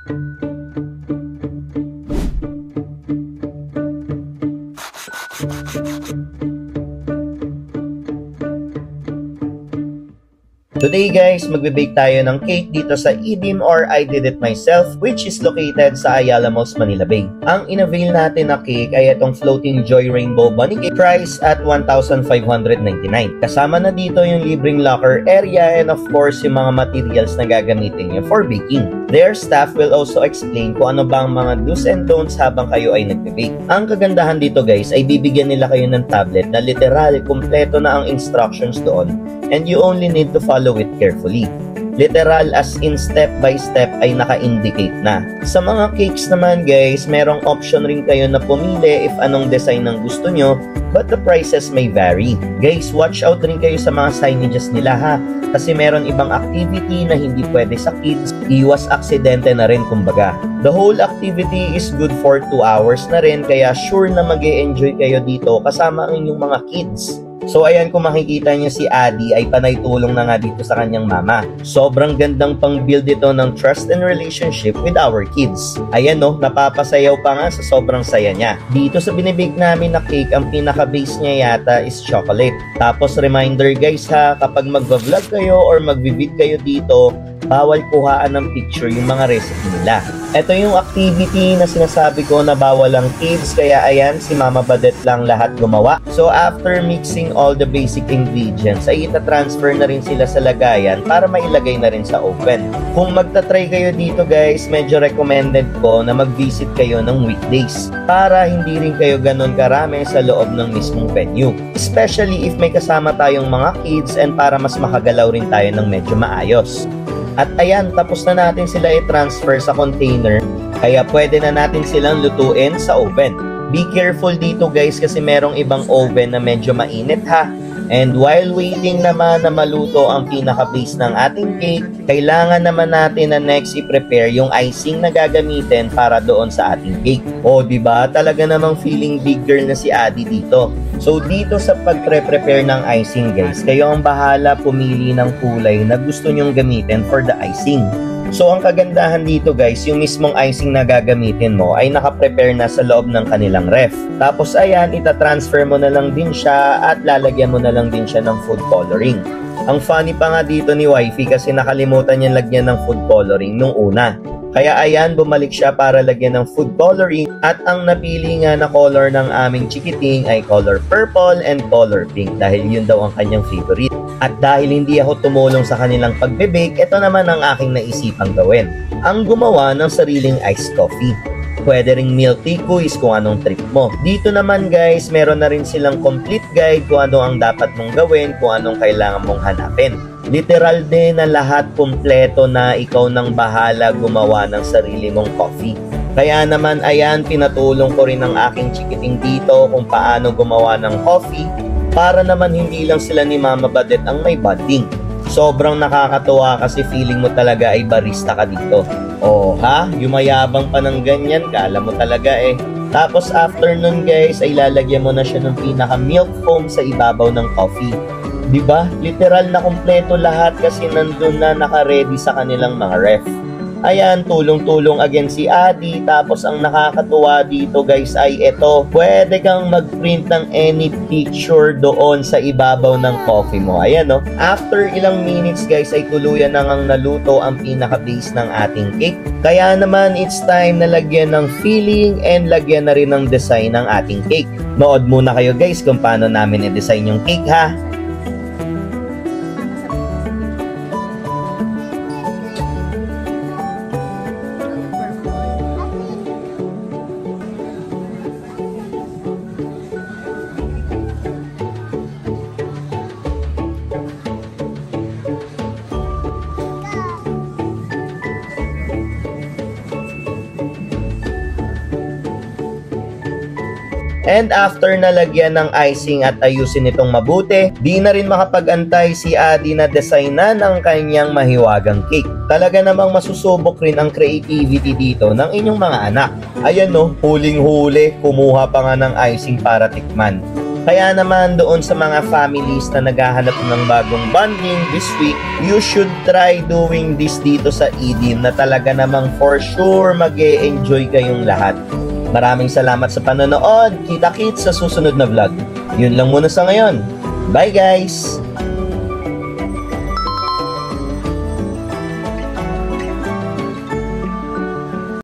Today guys, magbe-bake tayo ng cake dito sa Edim or I Did It Myself, which is located sa Ayala Malls, Manila Bay. Ang in-avail natin na cake ay itong Floating Joy Rainbow Bunny Cake, price at 1,599. Kasama na dito yung libreng locker area and of course yung mga materials na gagamitin nyo for baking. Their staff will also explain kung ano bang mga do's and don'ts habang kayo ay nagbe-bake. Ang kagandahan dito guys ay bibigyan nila kayo ng tablet na literal, kumpleto na ang instructions doon and you only need to follow it carefully. Literal as in step by step ay naka-indicate na. Sa mga cakes naman guys, merong option rin kayo na pumili if anong design ng gusto nyo, but the prices may vary. Guys, watch out rin kayo sa mga signages nila ha, kasi meron ibang activity na hindi pwede sa kids, iwas aksidente na rin kumbaga. The whole activity is good for 2 hours na rin, kaya sure na mag-e-enjoy kayo dito kasama ang inyong mga kids. So ayan, kung makikita niyo si Adi ay panay tulong na nga dito sa kanyang mama. Sobrang gandang pang-build ito ng trust and relationship with our kids. Ayan no, napapasayaw pa nga sa sobrang saya niya. Dito sa binibake namin na cake, ang pinaka-base niya yata is chocolate. Tapos reminder guys ha, kapag mag-vlog kayo or mag-vid kayo dito, bawal kuhaan ng picture yung mga recipe nila. Ito yung activity na sinasabi ko na bawal ang kids, kaya ayan, si Mama Badet lang lahat gumawa. So after mixing all the basic ingredients, ay ita-transfer na rin sila sa lagayan para mailagay na rin sa oven. Kung magta-try kayo dito guys, medyo recommended ko na mag-visit kayo ng weekdays para hindi rin kayo ganun karami sa loob ng mismong venue. Especially if may kasama tayong mga kids and para mas makagalaw rin tayo ng medyo maayos. At ayan, tapos na natin sila i-transfer sa container, kaya pwede na natin silang lutuin sa oven. Be careful dito guys kasi merong ibang oven na medyo mainit ha. And while waiting naman na maluto ang pinaka-base ng ating cake, kailangan naman natin na next i-prepare yung icing na gagamitin para doon sa ating cake. O diba, talaga namang feeling big girl na si Adi dito. So dito sa pag-prepare ng icing guys, kayo ang bahala pumili ng kulay na gusto nyong gamitin for the icing. So ang kagandahan dito guys, yung mismong icing na gagamitin mo ay naka-prepare na sa loob ng kanilang ref. Tapos ayan, ita-transfer mo na lang din siya at lalagyan mo na lang din siya ng food coloring. Ang funny pa nga dito ni Wifey kasi nakalimutan niya lagyan ng food coloring nung una. Kaya ayan, bumalik siya para lagyan ng food coloring at ang napili nga na color ng aming chikiting ay color purple and color pink dahil yun daw ang kanyang favorite. At dahil hindi ako tumulong sa kanilang pagbe-bake, ito naman ang aking naisipang gawin. Ang gumawa ng sariling iced coffee. Pwede ring milk tea quiz kung anong trip mo. Dito naman guys, meron na rin silang complete guide kung ano ang dapat mong gawin, kung anong kailangan mong hanapin. Literal din na lahat kumpleto na, ikaw nang bahala gumawa ng sarili mong coffee. Kaya naman ayan, pinatulong ko rin ang aking chikiting dito kung paano gumawa ng coffee para naman hindi lang sila ni Mama Badet ang may bonding. Sobrang nakakatuwa kasi feeling mo talaga ay barista ka dito. Oh ha, yumayabang pa ng ganyan, kala mo talaga eh. Tapos after nun guys, ay lalagyan mo na siya ng pinaka milk foam sa ibabaw ng coffee. Diba? Literal na kumpleto lahat kasi nandun na naka-ready sa kanilang mga ref. Ayan, tulong-tulong again si Adi. Tapos ang nakakatuwa dito guys ay ito. Pwede kang mag-print ng any picture doon sa ibabaw ng coffee mo. Ayan no. After ilang minutes guys ay tuluyan na ngang naluto ang pinaka-base ng ating cake. Kaya naman it's time na lagyan ng filling and lagyan na rin ng design ng ating cake. Nood muna kayo guys kung paano namin i-design yung cake ha. And after nalagyan ng icing at ayusin itong mabuti, di na rin makapag-antay si Adi na designan ang kanyang mahiwagang cake. Talaga namang masusubok rin ang creativity dito ng inyong mga anak. Ayan no, huling-huli, kumuha pa nga ng icing para tikman. Kaya naman doon sa mga families na naghahanap ng bagong bonding this week, you should try doing this dito sa Eden na talaga namang for sure mag-e-enjoy kayong lahat. Maraming salamat sa panonood. Kita-kits sa susunod na vlog. Yun lang muna sa ngayon. Bye guys!